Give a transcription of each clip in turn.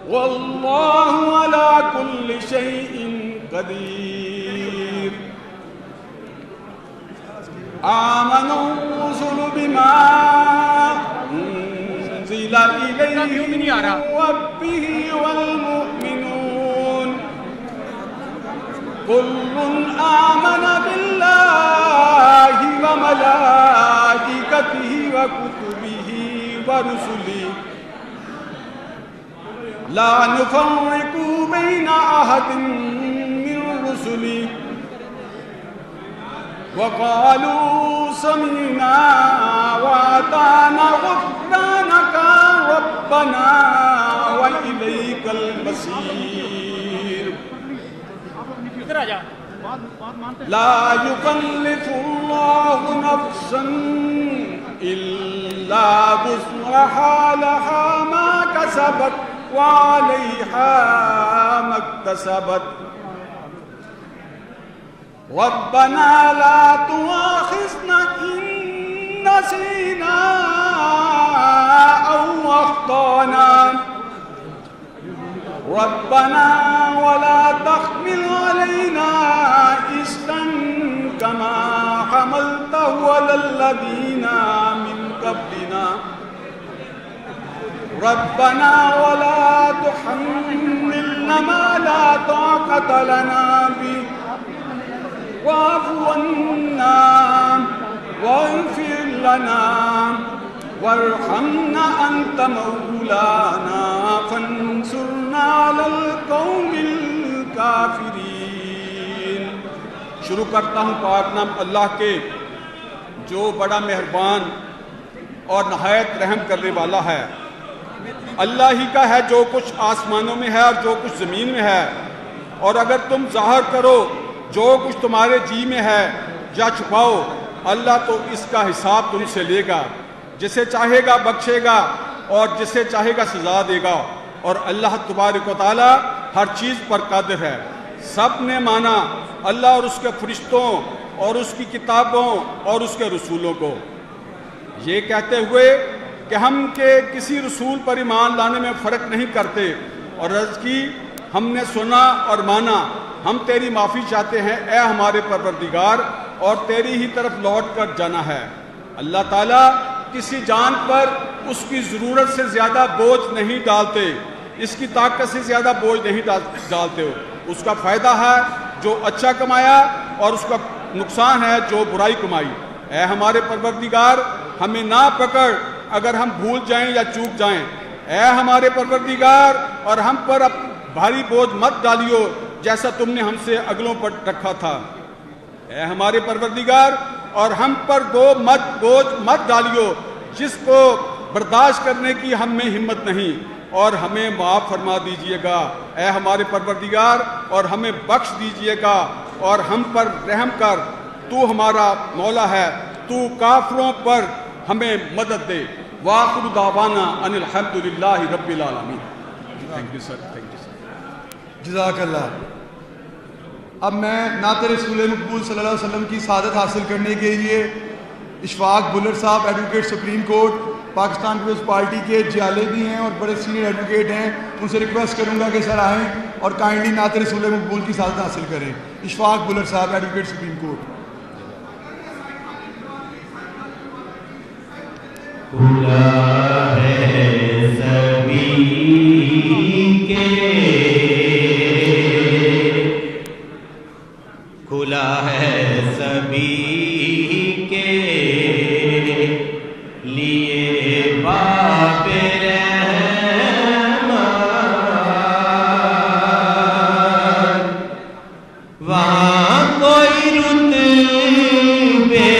واللہ علی کل شیء قدیر. آمن الرسل بما انزل الیہم من ربہ والمؤمنون كل آمن بالله وملائكته وكتبه ورسله لا نفرق بين أحد من رسله وقالوا سمعنا وأطعنا غفرانك ربنا وإليك المصير. لا يكلف الله نفسا إلا وسعها لها ما كسبت وعليها ما اكتسبت. ربنا لا تؤاخذنا إن نسينا أو أخطأنا ربنا ولا تحمل علينا إصرا كما حملته على الذين من قبلنا ربنا ولا تحملنا ما لا طاقة لنا به واعف عنا واغفر لنا وارحمنا انت مولانا فانصرنا على القوم الكافرین. شروع کرتا ہوں پاک نام اللہ کے جو بڑا مہربان اور نہایت رحم کرنے والا ہے. اللہ ہی کا ہے جو کچھ آسمانوں میں ہے اور جو کچھ زمین میں ہے، اور اگر تم ظاہر کرو جو کچھ تمہارے جی میں ہے یا چھپاؤ، اللہ تو اس کا حساب تم سے لے گا. جسے چاہے گا بخشے گا اور جسے چاہے گا سزا دے گا، اور اللہ تبارک و تعالی ہر چیز پر قادر ہے. سب نے مانا اللہ اور اس کے فرشتوں اور اس کی کتابوں اور اس کے رسولوں کو، یہ کہتے ہوئے کہ ہم کے کسی رسول پر ایمان لانے میں فرق نہیں کرتے، اور عرض کی ہم نے سنا اور مانا، ہم تیری معافی چاہتے ہیں اے ہمارے پروردگار، اور تیری ہی طرف لوٹ کر جانا ہے. اللہ تعالیٰ کسی جان پر اس کی ضرورت سے زیادہ بوجھ نہیں ڈالتے، اس کی طاقت سے زیادہ بوجھ نہیں ڈالتے ہو. اس کا فائدہ ہے جو اچھا کمایا اور اس کا نقصان ہے جو برائی کمائی. اے ہمارے پروردگار ہمیں نہ پکڑ اگر ہم بھول جائیں یا چوک جائیں. اے ہمارے پروردگار اور ہم پر اب بھاری بوجھ مت ڈالیو جیسا تم نے ہم سے اگلوں پر رکھا تھا. اے ہمارے پروردگار اور ہم پر بوجھ مت ڈالیو جس کو برداشت کرنے کی ہم میں ہمت نہیں، اور ہمیں معاف فرما دیجئے گا. اے ہمارے پروردگار اور ہمیں بخش دیجئے گا اور ہم پر رحم کر. تو ہمارا مولا ہے، تو کافروں پر ہمیں مدد دے. وآخر دعوانا ان الحمدللہ رب العالمین. Thank you sir. جزاک اللہ. اب میں نعت رسول مقبول صلی اللہ علیہ وسلم کی سعادت حاصل کرنے کے لیے اشفاق بلر صاحب advocate supreme court Pakistan Peoples party کے جیالے بھی ہیں اور بڑے سینئر ایڈوکیٹ ہیں، ان سے ریکویسٹ کروں گا کہ سر آئیں اور کائنڈلی نعت رسول مقبول کی سعادت حاصل کریں. اشفاق بلر صاحب ایڈوکیٹ سپریم کورٹ. کھلا ہے سبھی کے، کھلا ہے سبھی کے لیے باب رحمت. وہاں کوئی رتبے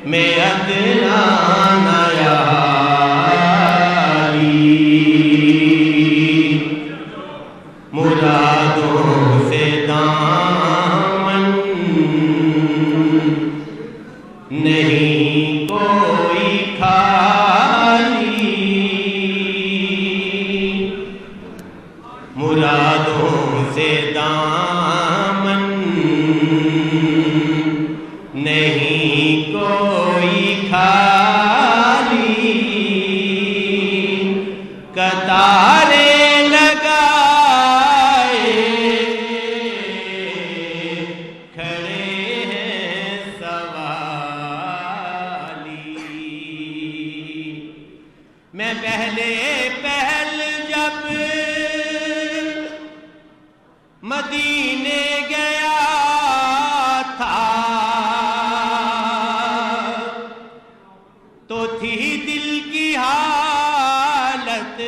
میں قطاریں لگائے کھڑے ہیں سوالی. میں پہلے جب مدینے گیا تھا تو تھی دل کی حالت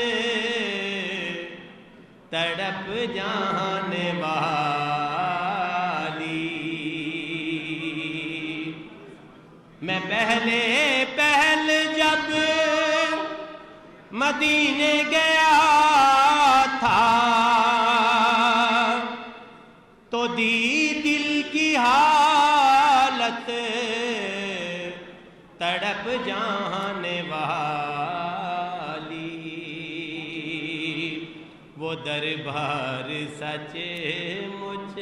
تڑپ جانے والی. میں پہلے جب مدینے گیا تھا تو دی دل کی حالت تڑپ جانے والی. وہ دربار سچ مجھ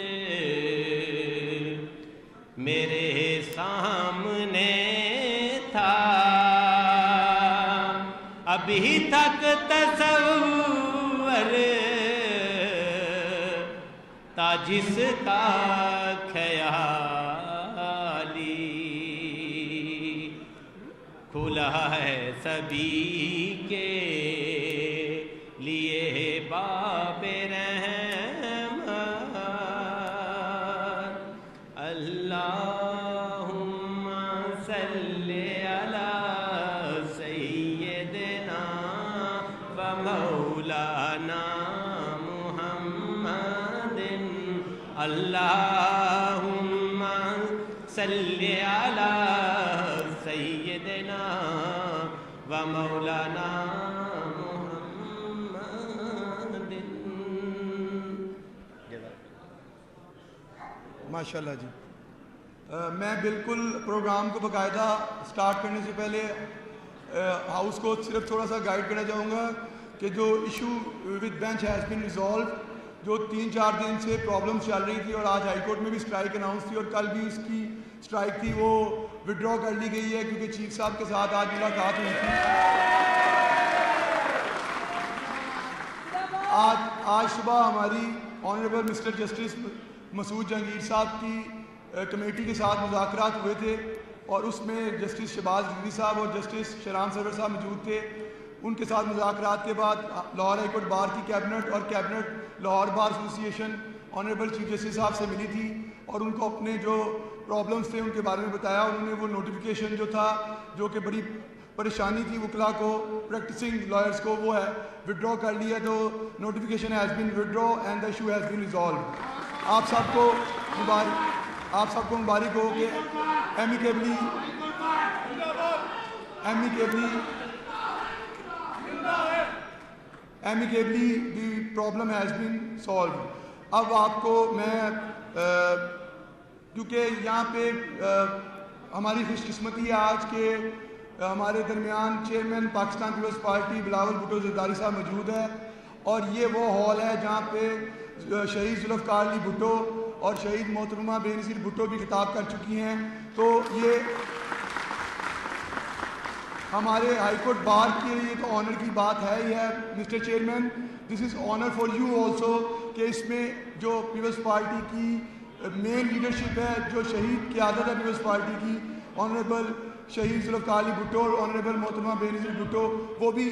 میرے سامنے تھا. ابھی تک تصور تا جس کا خیالی. کھلا ہے سبھی کے لیے باب رحمت. اللہم صلی علی سیدنا و مولانا محمد. اللہم صلی علی سیدنا و مولانا محمد. ماشاءاللہ جی. میں بالکل پروگرام کو باقاعدہ سٹارٹ کرنے سے پہلے ہاؤس کو صرف تھوڑا سا گائیڈ کرنا چاہوں گا کہ جو issue with bench has been resolved, جو 3-4 دن سے پرابلمس چل رہی تھی اور آج ہائی کورٹ میں بھی اسٹرائک اناؤنس تھی اور کل بھی اس کی اسٹرائک تھی، وہ وڈرا کر لی گئی ہے کیونکہ چیف صاحب کے ساتھ آج ملاقات ہوئی تھی. آج صبح ہماری آنریبل مسٹر جسٹس مسعود جہانگیر صاحب کی کمیٹی کے ساتھ مذاکرات ہوئے تھے اور اس میں جسٹس شہباز رضوی صاحب اور جسٹس شیرام سرور صاحب موجود تھے. ان کے ساتھ مذاکرات کے بعد لاہور ہائی کورٹ بار کی کیبنٹ اور کیبنٹ لاہور بار ایسوسی ایشن آنریبل چیف جسٹس صاحب سے ملی تھی اور ان کو اپنے جو پرابلمس تھے ان کے بارے میں بتایا. انہوں نے وہ نوٹیفیکیشن جو تھا جو کہ بڑی پریشانی تھی وکلا کو، پریکٹسنگ لائرس کو، وہ ہے وڈرا کر لیا. تو notification has been withdraw and the issue has been resolved. آپ سب کو مبارک ہو کہ amicably the problem has been solved. اب آپ کو میں کیونکہ یہاں پہ ہماری خوش قسمتی ہے آج کے ہمارے درمیان chairman Pakistan Peoples party Bilawal Bhutto Zardari صاحب موجود ہے اور یہ وہ ہال ہے جہاں پہ شہید ذوالفقار علی بھٹو اور شہید محترمہ بے نظیر بھٹو بھی خطاب کر چکی ہیں. تو یہ ہمارے ہائی کورٹ بار کے لیے تو آنر کی بات ہے ہی ہے. Mister chairman, this is honour for you also کہ اس میں جو پیپلز پارٹی کی مین لیڈرشپ ہے، جو شہید قیادت ہے پیپلز پارٹی کی، آنریبل شہید ذوالفقار علی بھٹو اور آنریبل محترمہ بے نظیر بھٹو، وہ بھی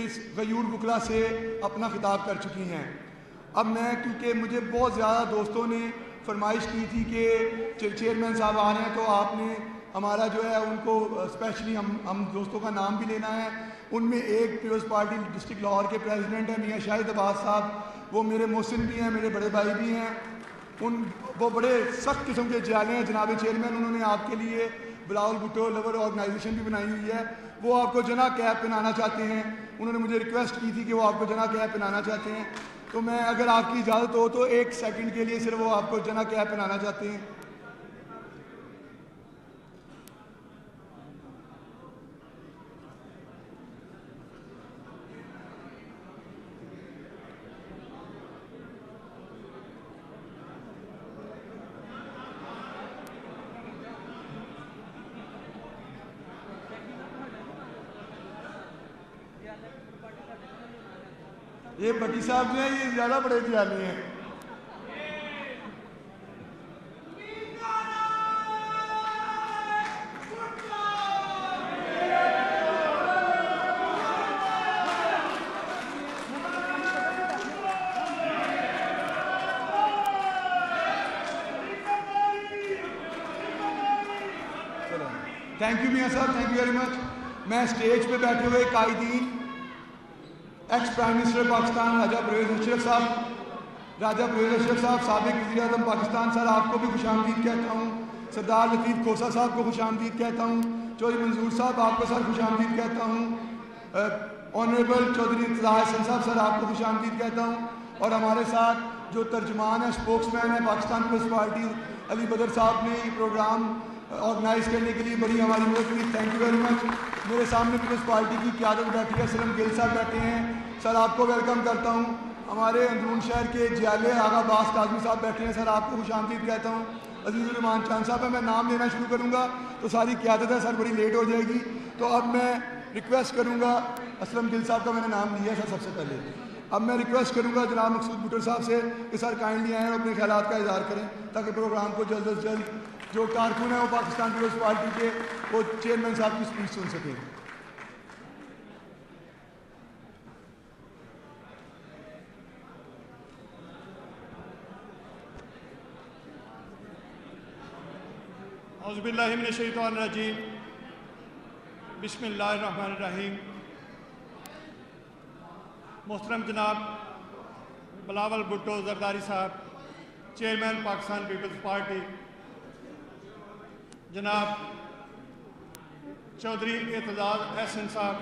اس غیور وکلا سے اپنا خطاب کر چکی ہیں. اب میں کیونکہ مجھے بہت زیادہ دوستوں نے فرمائش کی تھی کہ چیئرمین صاحب آ رہے ہیں تو آپ نے ہمارا جو ہے ان کو اسپیشلی ہم دوستوں کا نام بھی لینا ہے. ان میں ایک پیپلز پارٹی ڈسٹرکٹ لاہور کے پریزیڈنٹ ہیں میاں شاہد عباس صاحب، وہ میرے محسن بھی ہیں، میرے بڑے بھائی بھی ہیں. وہ بڑے سخت قسم کے جالے ہیں جناب چیئرمین. انہوں نے آپ کے لیے بلاول بھٹو لور آرگنائزیشن بھی بنائی ہوئی ہے. وہ آپ کو جنا کیپ پہنانا چاہتے ہیں. انہوں نے مجھے ریکویسٹ کی تھی کہ وہ آپ کو جنا کیپ پہنانا چاہتے ہیں. تو میں اگر آپ کی اجازت ہو تو 1 سیکنڈ کے لیے صرف وہ آپ کو جنا کیپ پہنانا چاہتے ہیں. یہ بھٹی صاحب جو ہیں یہ زیادہ بڑے جیالی ہیں. تھینک یو میاں صاحب, تھینک یو ویری مچ. میں اسٹیج پہ بیٹھے ہوئے قائدین, ایکس پرائم منسٹر پاکستان راجہ پرویز اشرف صاحب, سابق وزیر اعظم پاکستان, سر آپ کو بھی خوش آمدید کہتا ہوں. سردار لطیف کھوسہ صاحب کو خوش آمدید کہتا ہوں. چودھری منظور صاحب آپ کو سر خوش آمدید کہتا ہوں. آنریبل چودھری ارتضیٰ احسن صاحب, سر آپ کو خوش آمدید کہتا ہوں. اور ہمارے ساتھ جو ترجمان ہے, اسپوکس مین ہے پاکستان پیپلز پارٹی, علی بدر صاحب نے یہ پروگرام آرگنائز کرنے کے لیے بڑی ہماری مدد کی. تھینک یو ویری مچ. میرے سامنے پیپلز پارٹی کی قیادت بیٹھی ہے, سلم گل صاحب بیٹھے ہیں, سر آپ کو ویلکم کرتا ہوں. ہمارے اندرون شہر کے جیالے آغا باس کاظمی صاحب بیٹھے ہیں, سر آپ کو خوش آمدید کہتا ہوں. عزیز الرحمان چاند صاحب ہے, میں نام لینا شروع کروں گا تو ساری قیادت ہے سر بڑی لیٹ ہو جائے گی, تو اب میں ریکویسٹ کروں گا, اسلم گل صاحب کا میں نے نام لیا سر سب سے پہلے, اب میں ریکویسٹ کروں گا جناب مقصود بھٹو صاحب سے کہ سر کائنڈلی آئیں اور اپنے خیالات کا اظہار کریں تاکہ پروگرام کو جلد از جلد جو کارکن ہیں وہ پاکستان پیپلز پارٹی کے وہ چیئرمین صاحب کی اسپیچ سن سکیں. اعوذ باللہ من الشیطان الرجیم, بسم اللہ الرحمن الرحیم. محترم جناب بلاول بھٹو زرداری صاحب, چیئرمین پاکستان پیپلز پارٹی, جناب چودھری ارتضیٰ احسن صاحب,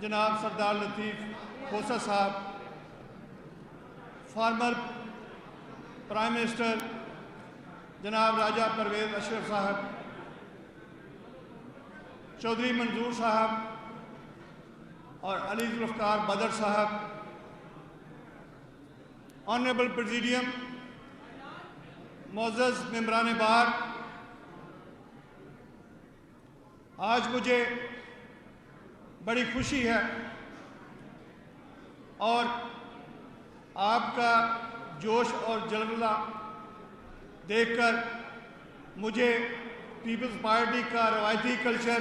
جناب سردار لطیف کھوسہ صاحب, فارمر پرائم منسٹر جناب راجہ پرویز اشرف صاحب, چودھری منظور صاحب اور علی ذوالفقار بدر صاحب, آنریبل پریزیڈیم, معزز ممبران بار, آج مجھے بڑی خوشی ہے اور آپ کا جوش اور جلوہ دیکھ کر مجھے پیپلز پارٹی کا روایتی کلچر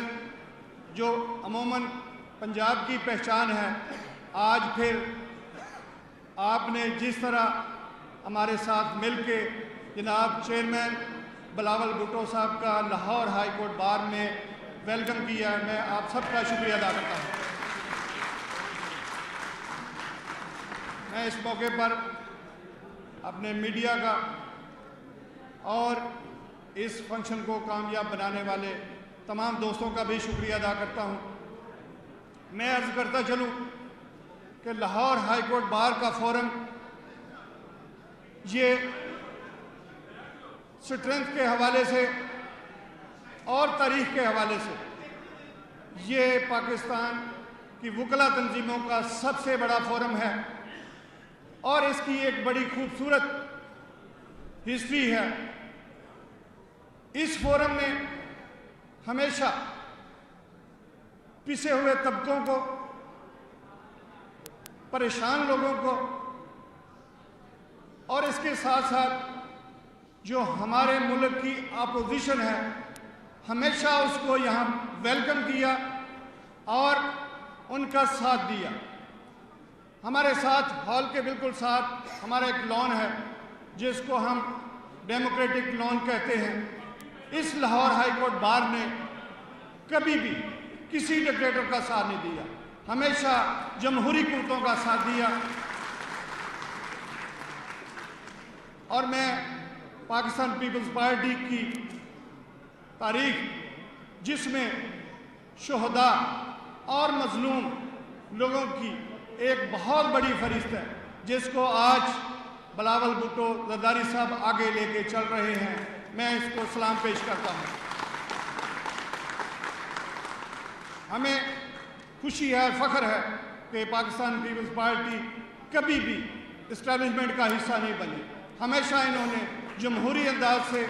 جو عموماً پنجاب کی پہچان ہے, آج پھر آپ نے جس طرح ہمارے ساتھ مل کے جناب چیئرمین بلاول بھٹو صاحب کا لاہور ہائی کورٹ بار میں ویلکم کیا ہے, میں آپ سب کا شکریہ ادا کرتا ہوں. میں اس موقع پر اپنے میڈیا کا اور اس فنکشن کو کامیاب بنانے والے تمام دوستوں کا بھی شکریہ ادا کرتا ہوں. میں عرض کرتا چلوں کہ لاہور ہائی کورٹ بار کا فورم یہ سٹرینتھ کے حوالے سے اور تاریخ کے حوالے سے یہ پاکستان کی وکلا تنظیموں کا سب سے بڑا فورم ہے اور اس کی ایک بڑی خوبصورت ہسٹری ہے. اس فورم نے ہمیشہ پسے ہوئے طبقوں کو, پریشان لوگوں کو اور اس کے ساتھ ساتھ جو ہمارے ملک کی اپوزیشن ہے ہمیشہ اس کو یہاں ویلکم کیا اور ان کا ساتھ دیا. ہمارے ساتھ ہال کے بالکل ساتھ ہمارا ایک لان ہے جس کو ہم ڈیموکریٹک لان کہتے ہیں. اس لاہور ہائی کورٹ بار نے کبھی بھی کسی ڈکٹیٹر کا ساتھ نہیں دیا, ہمیشہ جمہوری قوتوں کا ساتھ دیا. اور میں پاکستان پیپلز پارٹی کی تاریخ جس میں شہداء اور مظلوم لوگوں کی ایک بہت بڑی فہرست ہے جس کو آج بلاول بھٹو زرداری صاحب آگے لے کے چل رہے ہیں, میں اس کو سلام پیش کرتا ہوں. ہمیں خوشی ہے اور فخر ہے کہ پاکستان پیپلز پارٹی کبھی بھی اسٹیبلشمنٹ کا حصہ نہیں بنی. ہمیشہ انہوں نے جمہوری انداز سے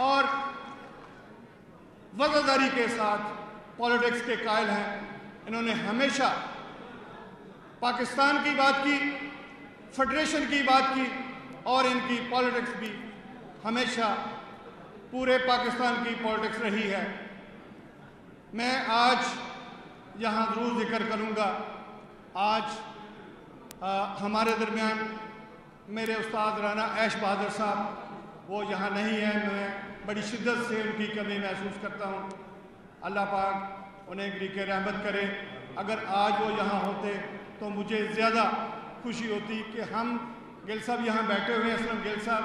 اور وفاداری کے ساتھ پالیٹکس کے قائل ہیں. انہوں نے ہمیشہ پاکستان کی بات کی, فیڈریشن کی بات کی, اور ان کی پالیٹکس بھی ہمیشہ پورے پاکستان کی پالیٹکس رہی ہے. میں آج یہاں ضرور ذکر کروں گا, آج ہمارے درمیان میرے استاد رانا ایش بہادر صاحب وہ یہاں نہیں ہیں. میں بڑی شدت سے ان کی کمی محسوس کرتا ہوں. اللہ پاک انہیں گریق رحمت کرے. اگر آج وہ یہاں ہوتے تو مجھے زیادہ خوشی ہوتی کہ ہم گل صاحب یہاں بیٹھے ہوئے ہیں, اسلم گل صاحب,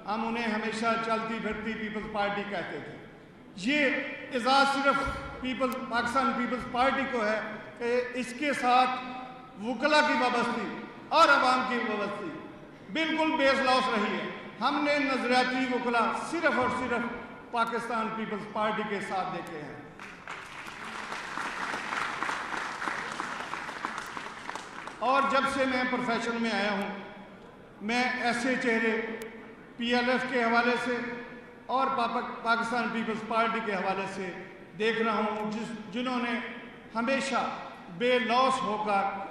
ہم انہیں ہمیشہ چلتی پھرتی پیپلز پارٹی کہتے تھے. یہ اعزاز صرف پاکستان پیپلز پارٹی کو ہے کہ اس کے ساتھ وکلاء کی وابستگی اور عوام کی وابستگی بالکل بیس لاس رہی ہے. ہم نے نظریاتی وکلاء صرف اور صرف پاکستان پیپلز پارٹی کے ساتھ دیکھے ہیں. اور جب سے میں پروفیشن میں آیا ہوں, میں ایسے چہرے پی ایل ایف کے حوالے سے اور پاکستان پیپلز پارٹی کے حوالے سے دیکھ رہا ہوں جنہوں نے ہمیشہ بے لوث ہو کر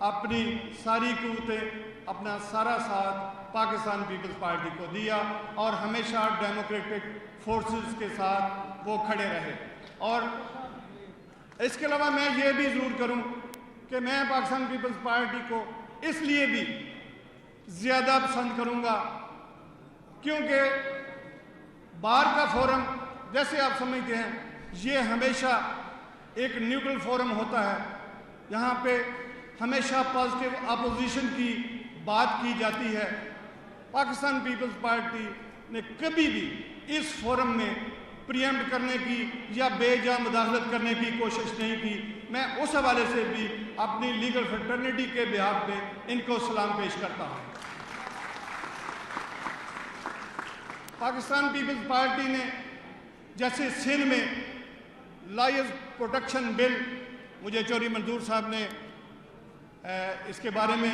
اپنی ساری قوتیں, اپنا سارا ساتھ پاکستان پیپلز پارٹی کو دیا اور ہمیشہ ڈیموکریٹک فورسز کے ساتھ وہ کھڑے رہے. اور اس کے علاوہ میں یہ بھی ضرور کروں کہ میں پاکستان پیپلز پارٹی کو اس لیے بھی زیادہ پسند کروں گا کیونکہ بار کا فورم جیسے آپ سمجھتے ہیں یہ ہمیشہ ایک نیوٹرل فورم ہوتا ہے. یہاں پہ ہمیشہ پازیٹیو اپوزیشن کی بات کی جاتی ہے. پاکستان پیپلز پارٹی نے کبھی بھی اس فورم میں پریمپٹ کرنے کی یا بے جا مداخلت کرنے کی کوشش نہیں کی. میں اس حوالے سے بھی اپنی لیگل فریٹرنیٹی کے بہاف پہ ان کو سلام پیش کرتا ہوں. پاکستان پیپلز پارٹی نے جیسے سندھ میں لائرز پروٹیکشن بل, مجھے چوری منظور صاحب نے اس کے بارے میں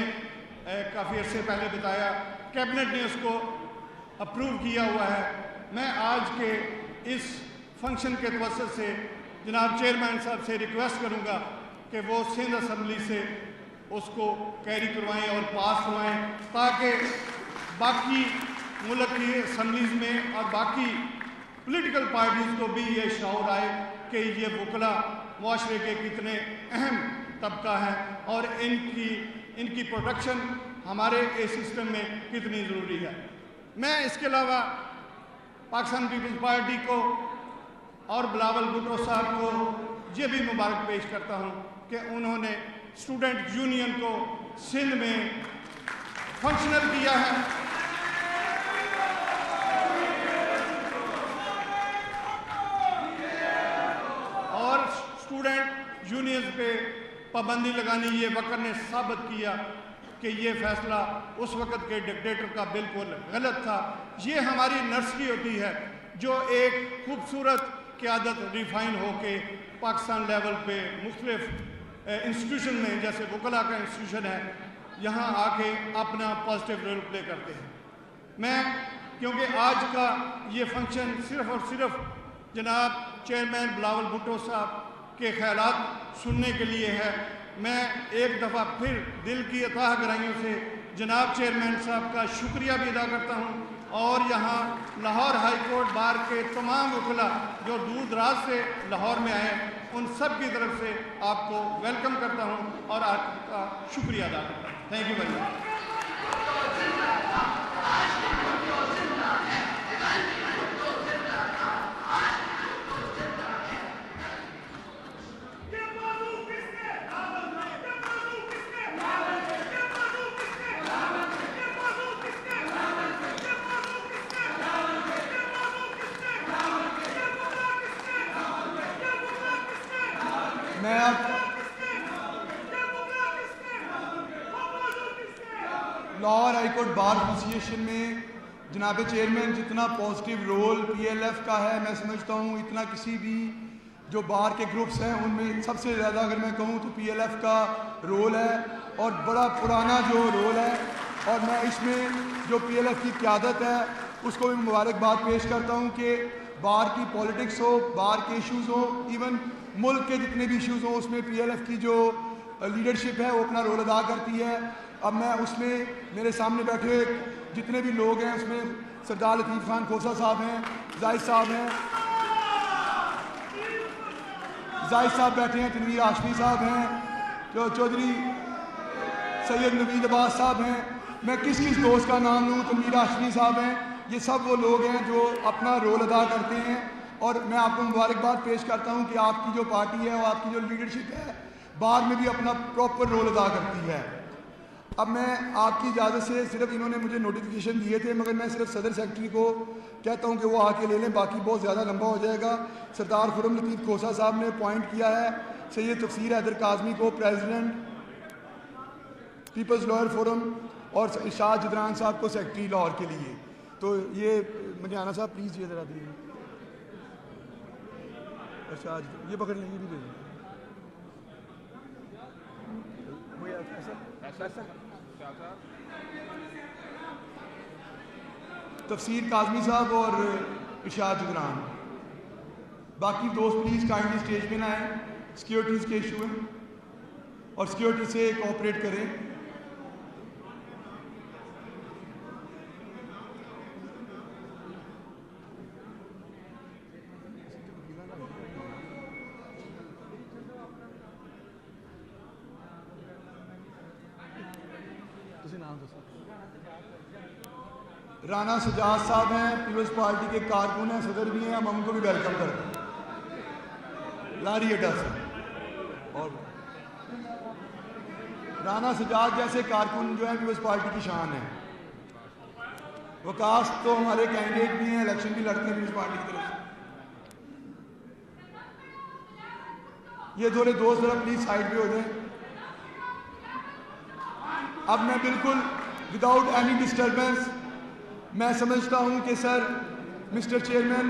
کافی عرصے پہلے بتایا, کیبنٹ نے اس کو اپروو کیا ہوا ہے. میں آج کے اس فنکشن کے توسط سے جناب چیئرمین صاحب سے ریکویسٹ کروں گا کہ وہ سندھ اسمبلی سے اس کو کیری کروائیں اور پاس کروائیں تاکہ باقی ملک کی اسمبلیز میں اور باقی پولیٹیکل پارٹیز کو بھی یہ شعور آئے کہ یہ وکلاء معاشرے کے کتنے اہم طبقہ ہیں اور ان کی پروٹیکشن ہمارے اس سسٹم میں کتنی ضروری ہے. میں اس کے علاوہ پاکستان پیپلز پارٹی کو اور بلاول بھٹو صاحب کو یہ بھی مبارک پیش کرتا ہوں کہ انہوں نے اسٹوڈنٹ یونین کو سندھ میں فنکشنل کیا ہے. اور اسٹوڈنٹ یونینز پہ پابندی لگانی یہ وقت نے ثابت کیا کہ یہ فیصلہ اس وقت کے ڈکٹیٹر کا بالکل غلط تھا. یہ ہماری نرسری ہوتی ہے جو ایک خوبصورت قیادت ریفائن ہو کے پاکستان لیول پہ مختلف انسٹیٹیوشن میں جیسے وکلاء کا انسٹیٹیوشن ہے یہاں آ کے اپنا پازیٹیو رول پلے کرتے ہیں. میں کیونکہ آج کا یہ فنکشن صرف اور صرف جناب چیئرمین بلاول بھٹو صاحب کے خیالات سننے کے لیے ہے, میں ایک دفعہ پھر دل کی اتاہ گرائیوں سے جناب چیئرمین صاحب کا شکریہ بھی ادا کرتا ہوں اور یہاں لاہور ہائیکورٹ بار کے تمام وکلاء جو دور دراز سے لاہور میں آئے ان سب کی طرف سے آپ کو ویلکم کرتا ہوں اور آپ کا شکریہ ادا کرتا ہوں. Thank you very much. Lahore high court bar association میں جناب چیئرمین جتنا positive role P L F کا ہے میں سمجھتا ہوں اتنا کسی بھی جو بار کے گروپس ہیں ان میں سب سے زیادہ اگر میں کہوں تو پی ایل ایف کا رول ہے اور بڑا پرانا جو رول ہے. اور میں اس میں جو پی ایل ایف کی قیادت ہے اس کو بھی مبارکباد پیش کرتا ہوں کہ بار کی پالیٹکس ہو, بار کے ایشوز ہوں, ایون ملک کے جتنے بھی ایشوز ہوں, اس میں پی ایل ایف کی جو لیڈرشپ ہے وہ اپنا رول ادا کرتی ہے. اب میں اس میں میرے سامنے بیٹھے ہوئے جتنے بھی لوگ ہیں اس میں سردار لطیف خان کھوسہ صاحب ہیں, زاہد صاحب ہیں, زاہد صاحب بیٹھے ہیں, تنویر ہاشمی صاحب ہیں, جو چودھری سید نوید عباس صاحب ہیں, میں کس دوست کا نام لوں, تنویر ہاشمی صاحب ہیں. یہ سب وہ لوگ ہیں جو اپنا رول ادا کرتے ہیں, اور میں آپ کو مبارکباد پیش کرتا ہوں کہ آپ کی جو پارٹی ہے اور آپ کی جو لیڈرشپ ہے بار میں بھی اپنا پراپر رول ادا کرتی ہے. اب میں آپ کی اجازت سے, صرف انہوں نے مجھے نوٹیفیکیشن دیے تھے, مگر میں صرف صدر سیکرٹری کو کہتا ہوں کہ وہ آ کے لے لیں, باقی بہت زیادہ لمبا ہو جائے گا. سردار خرم لطیف کھوسہ صاحب نے اپوائنٹ کیا ہے سید تفسیر حیدر کاظمی کو پریزیڈنٹ پیپلز لائر فورم, اور ارشاد جدران صاحب کو سیکرٹری لاہور کے لیے. تو یہ مجھے آنا صاحب پلیز یہ ذرا دیجیے, ارشاد یہ پکڑ لیں, یہ بھی دے دیں. تفسیر کاظمی صاحب اور ارشاد جدران. باقی دوست پلیز کائنڈلی اسٹیج پہ نہ آئیں, سیکیورٹیز کے ایشو ہیں اور سیکیورٹی سے کوآپریٹ کریں. رانا سجاد صاحب ہیں, پیپلز پارٹی کے کارکن ہیں, صدر بھی ہیں, ہم ان کو بھی ویلکم کرتے ہیں. لاری اڈا سے اور رانا سجاد جیسے کارکن جو ہیں پیپلز پارٹی کی شان ہے. وکاس تو ہمارے کینڈیڈیٹ بھی ہیں, الیکشن بھی لڑتے ہیں پیپلز پارٹی کی طرف سے. یہ تھوڑے دوست ذرا پلیز سائڈ پہ ہو جائیں. اب میں بالکل وداؤٹ اینی ڈسٹربنس, میں سمجھتا ہوں کہ sir mister chairman,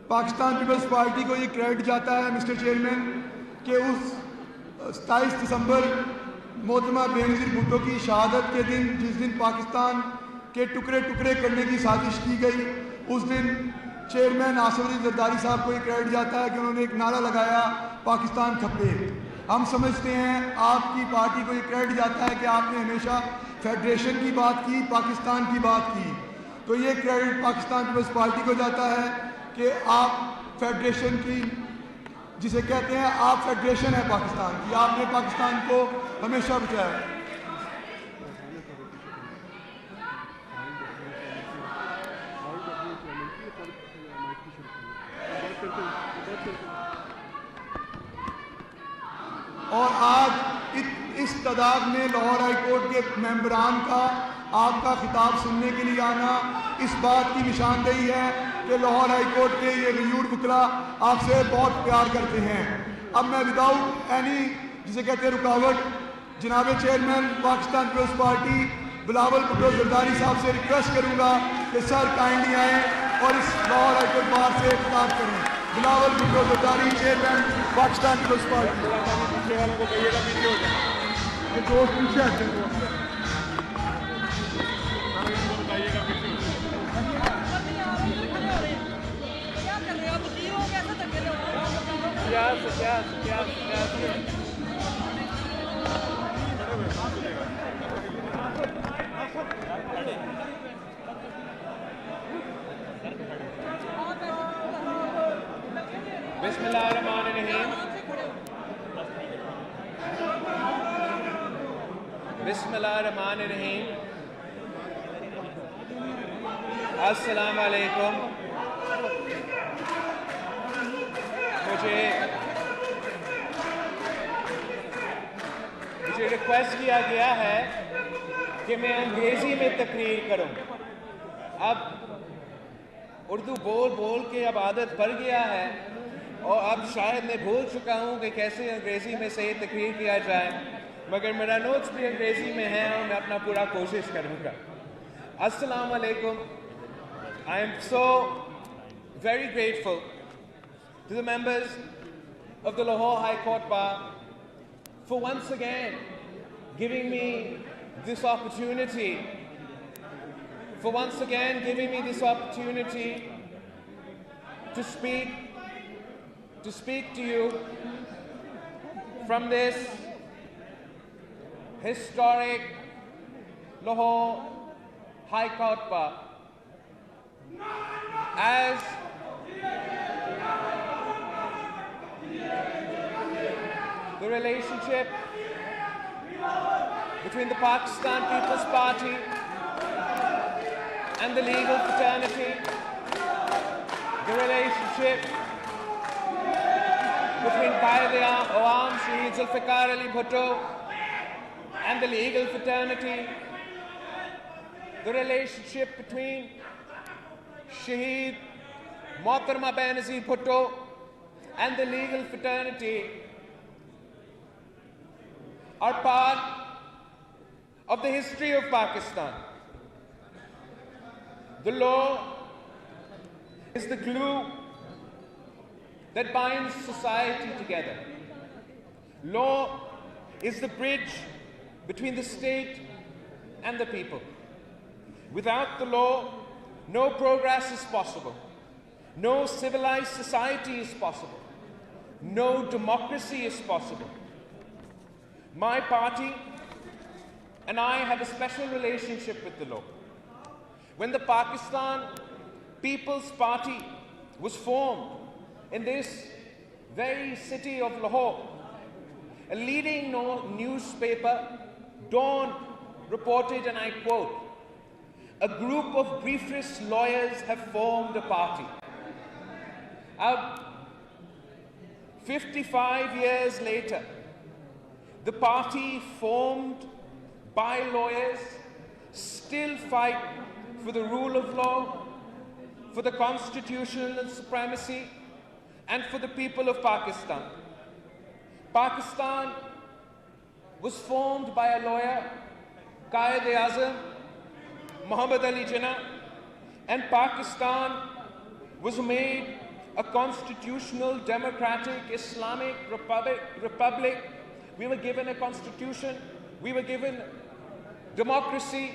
Pakistan Peoples Party کو یہ کریڈٹ جاتا ہے مسٹر چیئرمین کہ اس 27 دسمبر محترمہ بے نظیر بھٹو کی شہادت کے دن, جس دن پاکستان کے ٹکڑے ٹکڑے کرنے کی سازش کی گئی, اس دن چیئرمین زرداری صاحب کو یہ کریڈٹ جاتا ہے کہ انہوں نے ایک نعرہ لگایا پاکستان کھپے. ہم سمجھتے ہیں آپ کی پارٹی کو یہ کریڈٹ جاتا ہے کہ آپ نے ہمیشہ فیڈریشن کی بات کی, پاکستان کی بات کی. تو یہ کریڈٹ پاکستان پیپلز پارٹی کو جاتا ہے کہ آپ فیڈریشن کی, جسے کہتے ہیں آپ فیڈریشن ہے پاکستان کی, آپ نے پاکستان کو ہمیشہ بچایا. اور آج اس تعداد میں لاہور ہائی کورٹ کے ممبران کا آپ کا خطاب سننے کے لیے آنا اس بات کی نشاندہی ہے کہ لاہور ہائی کورٹ کے یہ غیور وکلا آپ سے بہت پیار کرتے ہیں. اب میں وداؤٹ اینی, جسے کہتے ہیں رکاوٹ, جناب chairman Pakistan Peoples party Bilawal Bhutto Zardari صاحب سے ریکویسٹ کروں گا کہ سر کائنڈلی آئیں اور اس لاہور ہائی کورٹ بار سے خطاب کریں. Bilawal Bhutto Zardari, chairman Pakistan Peoples party. پیچھے والوں کو کہیے گا پیچھے ہو جائے, یہ دوست پیچھے آتے ہیں. بسم اللہ الرحمن الرحیم. بسم اللہ الرحمن الرحیم. السلام علیکم. مجھے ریکویسٹ کیا گیا ہے کہ میں انگریزی میں تقریر کروں. اب اردو بول بول کے اب عادت پڑ گیا ہے اور اب شاید میں بھول چکا ہوں کہ کیسے انگریزی میں صحیح تقریر کیا جائے, مگر میرا نوٹس بھی انگریزی میں ہے اور میں اپنا پورا کوشش کروں گا. السلام علیکم. I am so very grateful to the members of the Lahore High Court Bar for once again giving me this opportunity, to speak to you from this historic Lahore High Court as the relationship between the Pakistan People's Party and the legal fraternity, the relationship between Qaid-e-Awam Shaheed Zulfikar Ali Bhutto and the legal fraternity, the relationship between Shaheed Mohtarma Benazir Bhutto and the legal fraternity are part of the history of Pakistan. The law is the glue that binds society together. Law is the bridge between the state and the people. Without the law, no progress is possible. No civilized society is possible. No democracy is possible. My party and I have a special relationship with the law. When the Pakistan People's Party was formed in this very city of Lahore, a leading newspaper, Dawn, reported, and I quote, "A group of briefless lawyers have formed a party." 55 years later, the party formed by lawyers still fight for the rule of law, for the constitutional supremacy, and for the people of Pakistan. Pakistan was formed by a lawyer, Qaid-e-Azam Muhammad Ali Jinnah, and Pakistan was made a constitutional, democratic, Islamic republic. We were given a constitution, we were given democracy,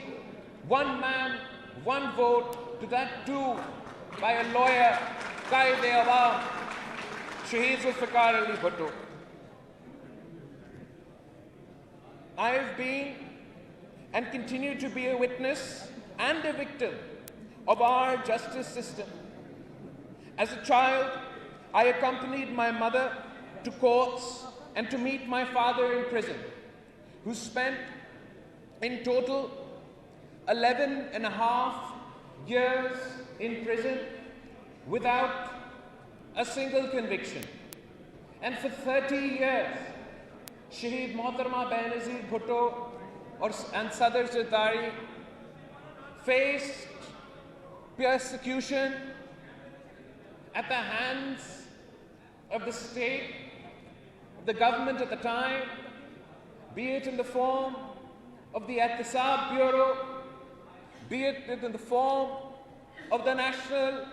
one man, one vote, to that too by a lawyer, Qaid-e-Awam Shaheed Zulfikar Ali Bhutto. I have been and continue to be a witness and a victim of our justice system. As a child, I accompanied my mother to courts and to meet my father in prison, who spent in total 11 and a half years in prison without a single conviction. And for 30 years, Shaheed Mohtarma Benazir Bhutto and Sadr Zardari faced persecution at the hands of the state, the government at the time, be it in the form of the Ihtisab Bureau, be it in the form of the National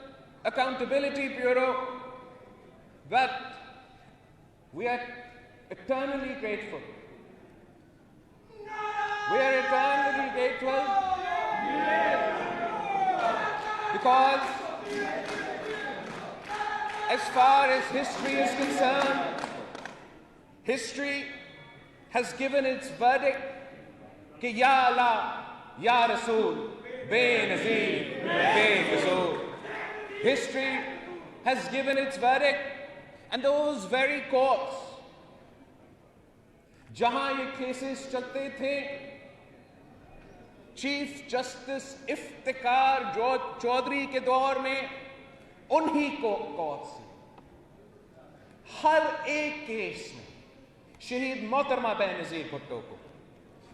Accountability Bureau. But we are eternally grateful. We are eternally grateful because as far as history is concerned, history has given its verdict कि या अल्लाह या रसूल Benazir बेफज़ूल. History has given its verdict, and those very courts जहां ये cases चलते थे, chief justice Iftikhar Chaudhary के दौर में उन्हीं को कोर्ट से हर एक केस में शहीद मोहतरमा बेनज़ीर भुट्टो को,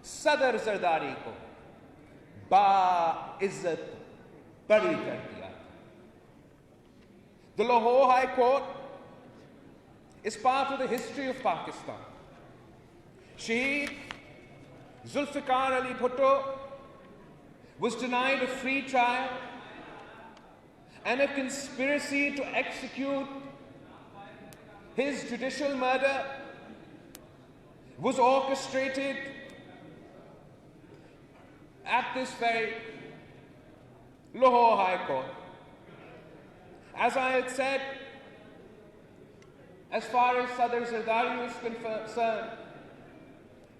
सदर जरदारी को बाइज्जत बरी कर दिया. The Lahore High Court is part of the history of Pakistan. Shaheed Zulfikar Ali Bhutto was denied a free trial, and a conspiracy to execute his judicial murder was orchestrated at this very Lahore High Court. As I had said, as far as Sadr Zardari is concerned,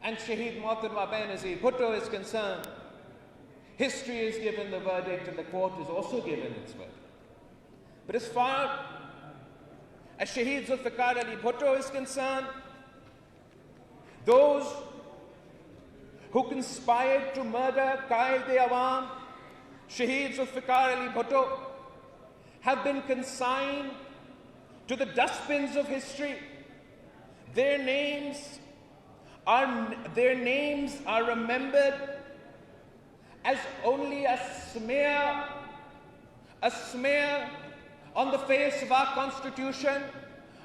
and Shaheed Mohtarma Benazir Bhutto is concerned, history is given the verdict and the court is also given its verdict. But as far as Shaheed Zulfikar Ali Bhutto is concerned, those who conspired to murder Qaid-e-Awam, Shaheed Zulfikar Ali Bhutto, have been consigned to the dustbins of history. Their names are remembered as only a smear on the face of our Constitution,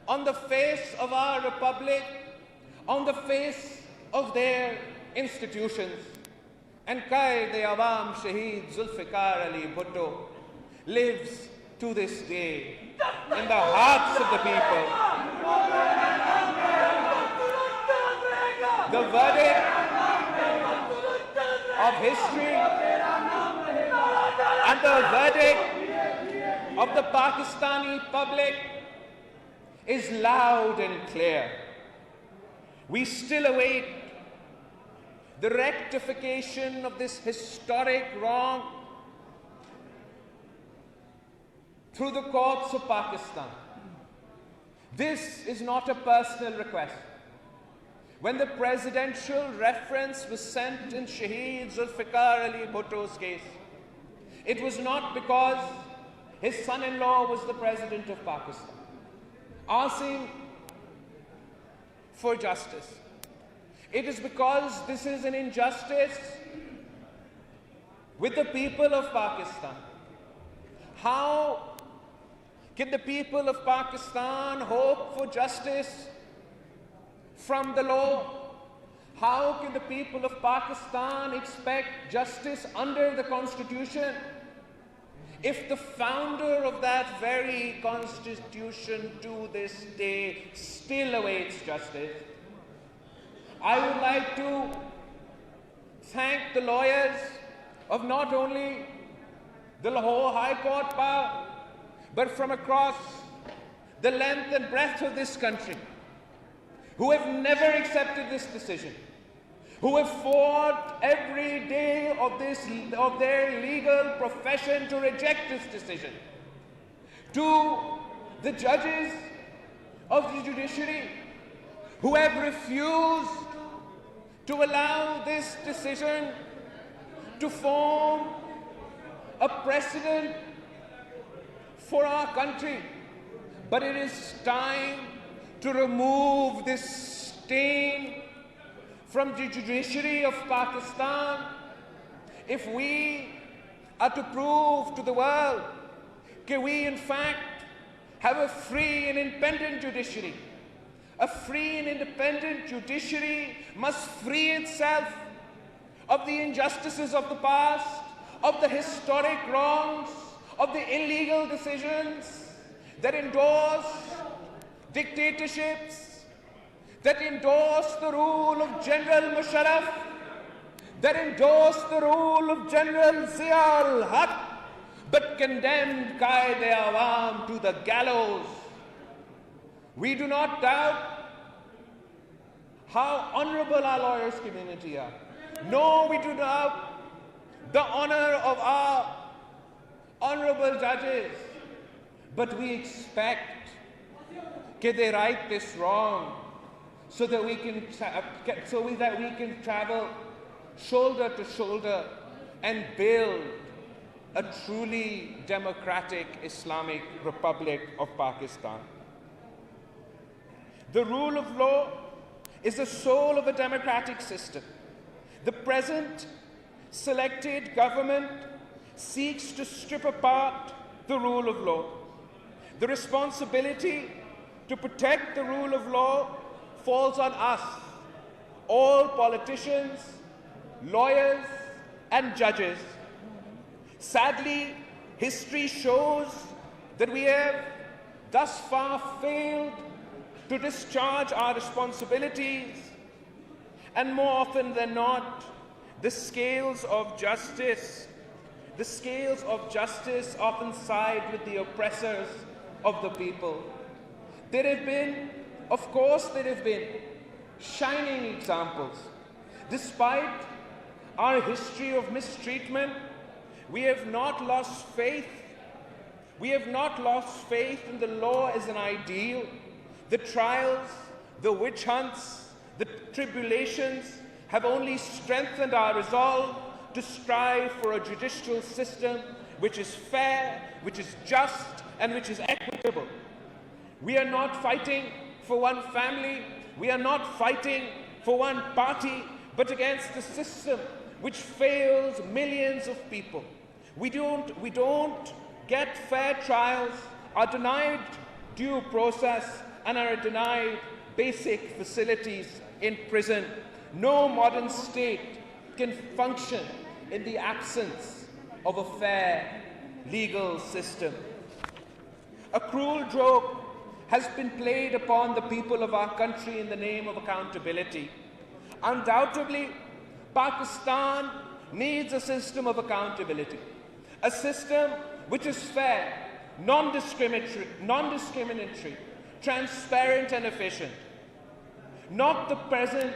on the face of our Republic, on the face of their institutions. And Qaid-e-Awam Shaheed Zulfikar Ali Bhutto lives to this day in the hearts of the people. The verdict of history and the verdict of the Pakistani public is loud and clear. We still await the rectification of this historic wrong through the courts of Pakistan. This is not a personal request. When the presidential reference was sent in Shaheed Zulfikar Ali Bhutto's case, it was not because his son-in-law was the president of Pakistan, asking for justice. It is because this is an injustice with the people of Pakistan. How can the people of Pakistan hope for justice from the law? How can the people of Pakistan expect justice under the Constitution if the founder of that very Constitution to this day still awaits justice? I would like to thank the lawyers of not only the Lahore High-Court bar, but from across the length and breadth of this country, who have never accepted this decision, who have fought every day of their legal profession to reject this decision. To the judges of the judiciary, who have refused to allow this decision to form a precedent for our country. But it is time to remove this stain from the judiciary of Pakistan if we are to prove to the world that we in fact have a free and independent judiciary. A free and independent judiciary must free itself of the injustices of the past, of the historic wrongs, of the illegal decisions that endorse dictatorships, that endorse the rule of General Musharraf, that endorse the rule of General Zia al-Haq, but condemned Qaid-e-Awam to the gallows. We do not doubt how honorable our lawyers community are. No, we do not the honor of our honorable judges, but we expect that they right this wrong so that we can travel shoulder to shoulder and build a truly democratic Islamic Republic of Pakistan. The rule of law is the soul of a democratic system. The present selected government seeks to strip apart the rule of law. The responsibility to protect the rule of law falls on us, all politicians, lawyers, and judges. Sadly, history shows that we have thus far failed to discharge our responsibilities, and more often than not, the scales of justice the scales of justice often side with the oppressors of the people. There have been, of course, shining examples. Despite our history of mistreatment, we have not lost faith. We have not lost faith in the law as an ideal. The trials, the witch hunts, the tribulations have only strengthened our resolve to strive for a judicial system which is fair, which is just, and which is equitable. We are not fighting for one family, we are not fighting for one party, but against a system which fails millions of people. We don't get fair trials, are denied due process, and are denied basic facilities in prison. No modern state can function in the absence of a fair legal system. A cruel joke has been played upon the people of our country in the name of accountability. Undoubtedly, Pakistan needs a system of accountability, a system which is fair, non-discriminatory, transparent and efficient. Not the present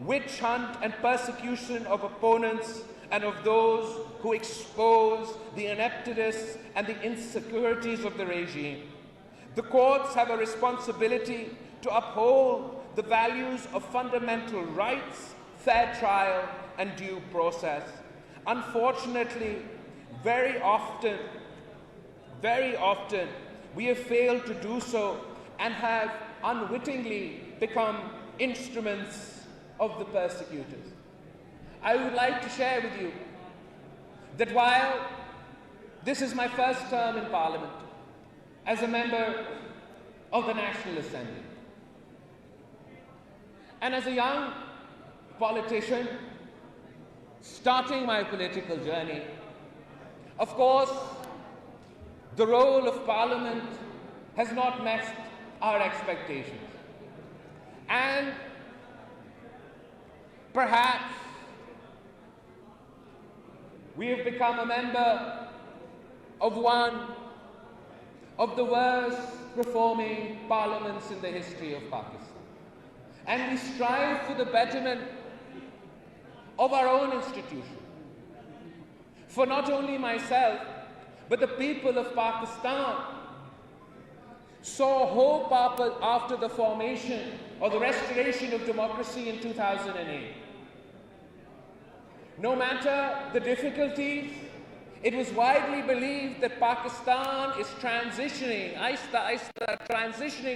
witch hunt and persecution of opponents and of those who expose the ineptness and the insecurities of the regime. The courts have a responsibility to uphold the values of fundamental rights, fair trial, and due process. Unfortunately, very often, we have failed to do so and have unwittingly become instruments of the persecutors. I would like to share with you that while this is my first term in Parliament as a member of the National Assembly, and as a young politician starting my political journey, of course, the role of Parliament has not met our expectations. And perhaps we have become a member of one of the worst performing parliaments in the history of Pakistan. And we strive for the betterment of our own institution. For not only myself, but the people of Pakistan saw hope after the formation or the restoration of democracy in 2008. No matter the difficulties, it was widely believed that Pakistan is transitioning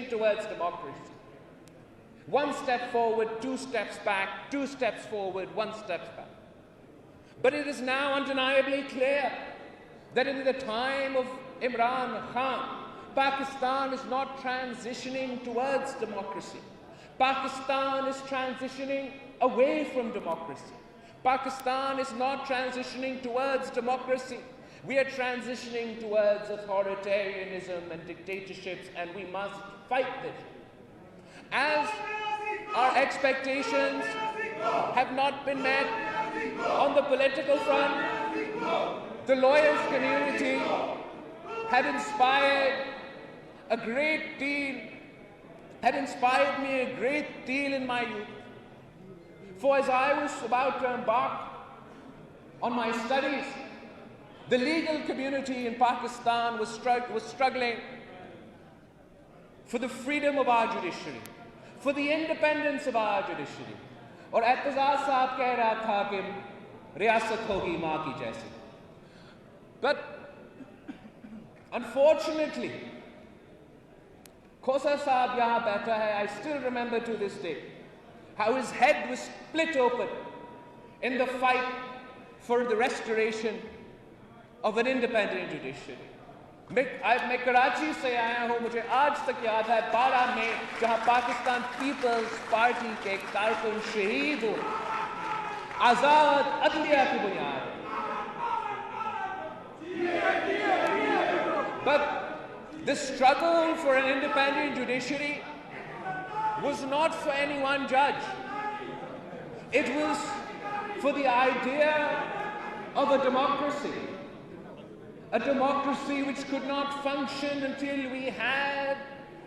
towards democracy. One step forward, two steps back, two steps forward, one step back. But it is now undeniably clear that in the time of Imran Khan, Pakistan is not transitioning towards democracy. Pakistan is transitioning away from democracy. Pakistan is not transitioning towards democracy. We are transitioning towards authoritarianism and dictatorships, and we must fight this. As our expectations have not been met on the political front, the lawyers community had inspired me a great deal in my youth. For as I was about to embark on my studies, the legal community in Pakistan was struggling for the freedom of our judiciary, for the independence of our judiciary. और एतजाज साहब कह रहा था कि रियासत होगी माँ की जैसी. But unfortunately, Khosa Saab yahan baitha hai. I still remember to this day how his head was split open in the fight for the restoration of an independent judiciary. मैं कराची से आया हूँ, मुझे आज तक याद है 12 मई जहाँ पाकिस्तान पीपल्स पार्टी के कारकुन शहीद हो आज़ाद अदलिया की बुनियाद. But the struggle for an independent judiciary was not for any one judge. It was for the idea of a democracy, a democracy which could not function until we had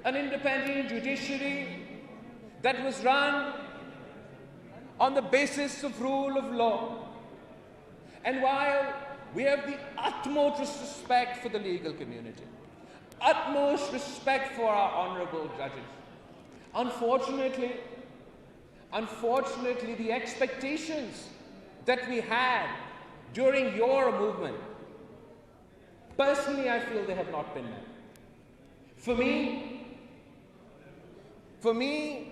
an independent judiciary that was run on the basis of rule of law. And while we have the utmost respect for the legal community, utmost respect for our honorable judges, unfortunately, the expectations that we had during your movement, personally, I feel they have not been met. For me,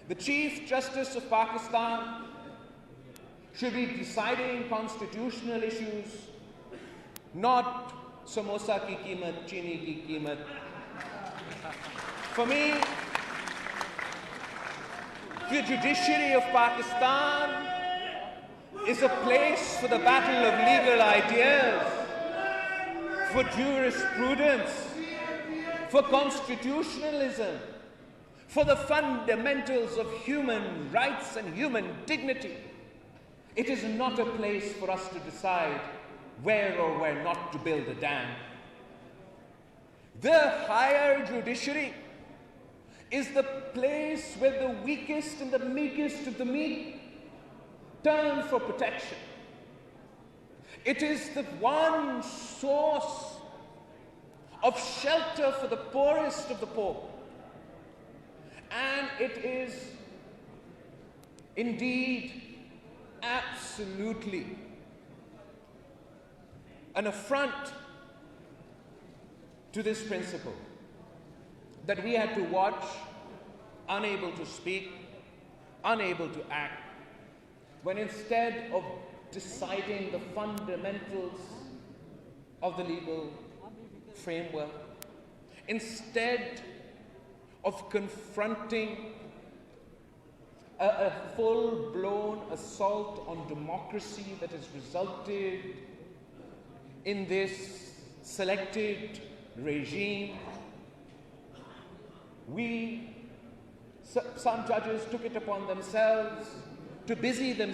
the Chief Justice of Pakistan should be deciding constitutional issues, not samosa ki qeemat, chini ki qeemat. For me, the judiciary of Pakistan is a place for the battle of legal ideas, for jurisprudence, for constitutionalism, for the fundamentals of human rights and human dignity. It is not a place for us to decide where or where not to build a dam. The higher judiciary is the place where the weakest and the meekest of the meek turn for protection. It is the one source of shelter for the poorest of the poor. And it is indeed absolutely an affront to this principle that we had to watch, unable to speak, unable to act, when instead of deciding the fundamentals of the legal framework, instead of confronting a full-blown assault on democracy that has resulted in this selected regime, some judges took it upon themselves to busy the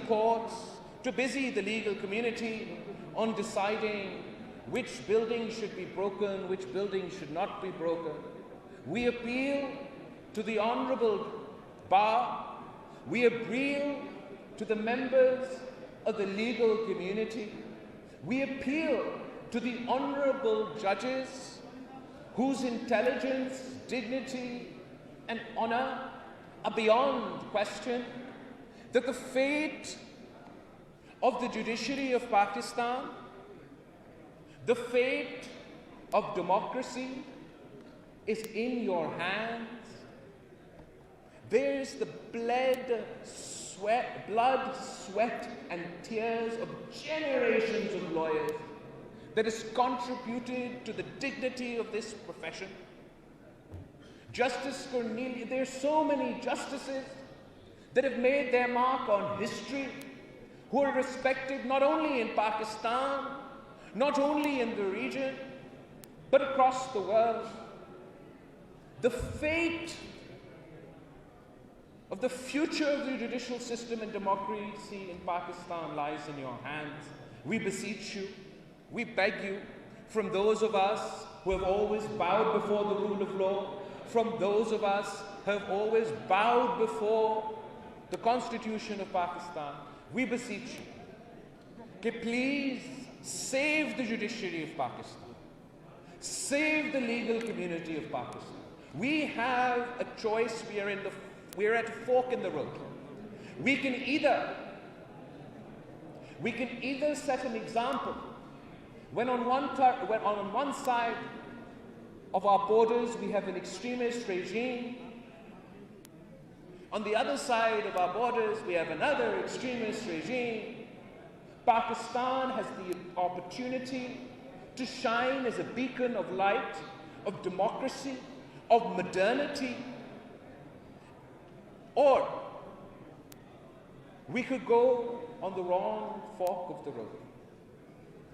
courts, to busy the legal community on deciding which buildings should be broken, which buildings should not be broken. We appeal to the honorable bar. We appeal to the members of the legal community. We appeal to the honorable judges whose intelligence, dignity, and honor are beyond question, that the fate of the judiciary of Pakistan, the fate of democracy is in your hands. There's the blood, sweat, and tears of generations of lawyers that has contributed to the dignity of this profession. Justice Cornelius, there are so many justices that have made their mark on history, who are respected not only in Pakistan, not only in the region, but across the world. The fate of the future of the judicial system and democracy in Pakistan lies in your hands. We beseech you, we beg you, from those of us who have always bowed before the rule of law, from those of us who have always bowed before the Constitution of Pakistan, we beseech you, that please save the judiciary of Pakistan, save the legal community of Pakistan. We have a choice. We're at a fork in the road. We can either set an example when on one side of our borders we have an extremist regime, on the other side of our borders we have another extremist regime. Pakistan has the opportunity to shine as a beacon of light, of democracy, of modernity. Or we could go on the wrong fork of the road.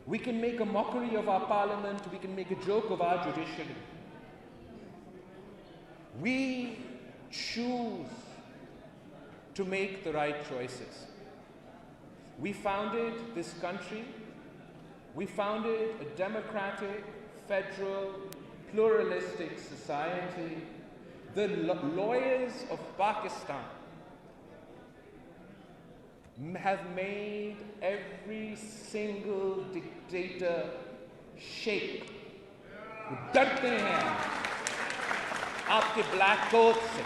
We can make a mockery of our parliament, we can make a joke of our judiciary. We choose to make the right choices. We founded this country we founded a democratic, federal, pluralistic society. The lawyers of Pakistan have made every single dictator shake. वो डरते हैं आपके black coat से.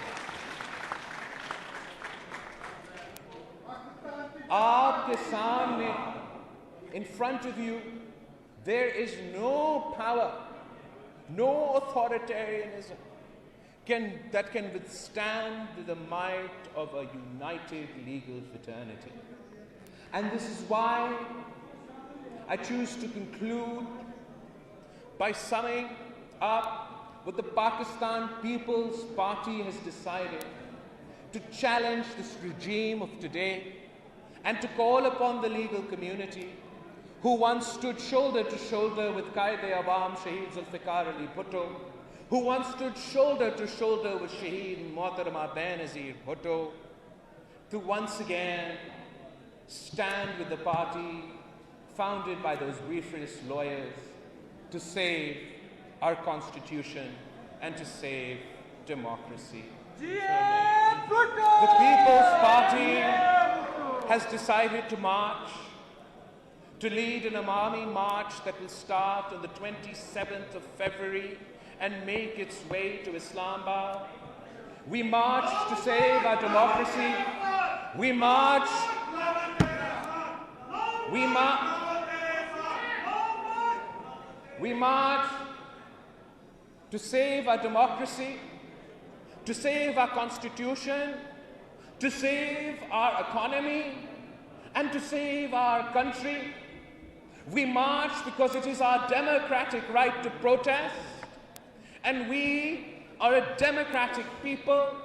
आपके सामने, in front of you, there is no power, no authoritarianism that can withstand the might of a united legal fraternity. And this is why I choose to conclude by summing up what the Pakistan People's Party has decided: to challenge this regime of today and to call upon the legal community who once stood shoulder to shoulder with Qaid-e-Awam Shaheed Zulfikar Ali Bhutto, who once stood shoulder to shoulder with Shaheed Mohtarama Benazir Bhutto, to once again stand with the party founded by those briefless lawyers to save our constitution and to save democracy. The People's Party has decided to march, to lead an Amami march that will start on the 27th of February and make its way to Islamabad. We march to save our democracy. We march to save our democracy, to save our constitution, to save our economy, and to save our country. We march because it is our democratic right to protest, and we are a democratic people.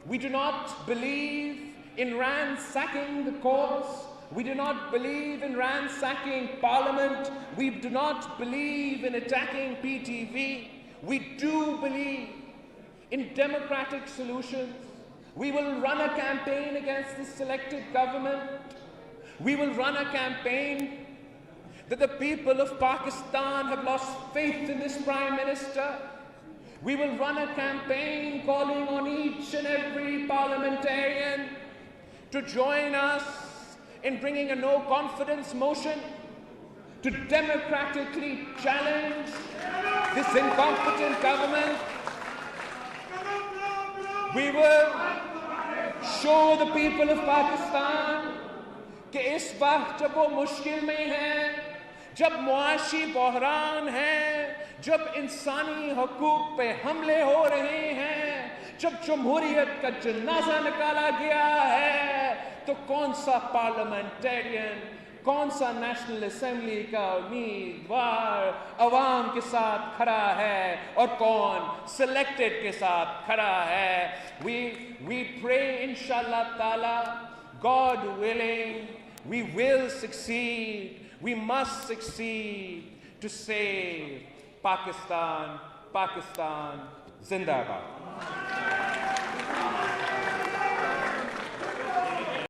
We do not believe in ransacking the courts. We do not believe in ransacking Parliament. We do not believe in attacking PTV. We do believe in democratic solutions. We will run a campaign against this selected government. We will run a campaign that the people of Pakistan have lost faith in this Prime Minister. We will run a campaign calling on each and every parliamentarian to join us in bringing a no-confidence motion to democratically challenge this incompetent government. We will show the people of Pakistan कि इस वक्त जब वो मुश्किल में हैं, जब मुआशी बहरान है, जब इंसानी हकूक पे हमले हो रहे हैं, जब जमहूरियत का जनाजा निकाला गया है, तो कौन सा पार्लियामेंटेरियन, कौन सा नेशनल असेंबली का उम्मीदवार अवाम के साथ खड़ा है और कौन सिलेक्टेड के साथ खड़ा है. We pray inshallah ta'ala, God willing, we will succeed. We must succeed to save Pakistan. Pakistan Zindabad.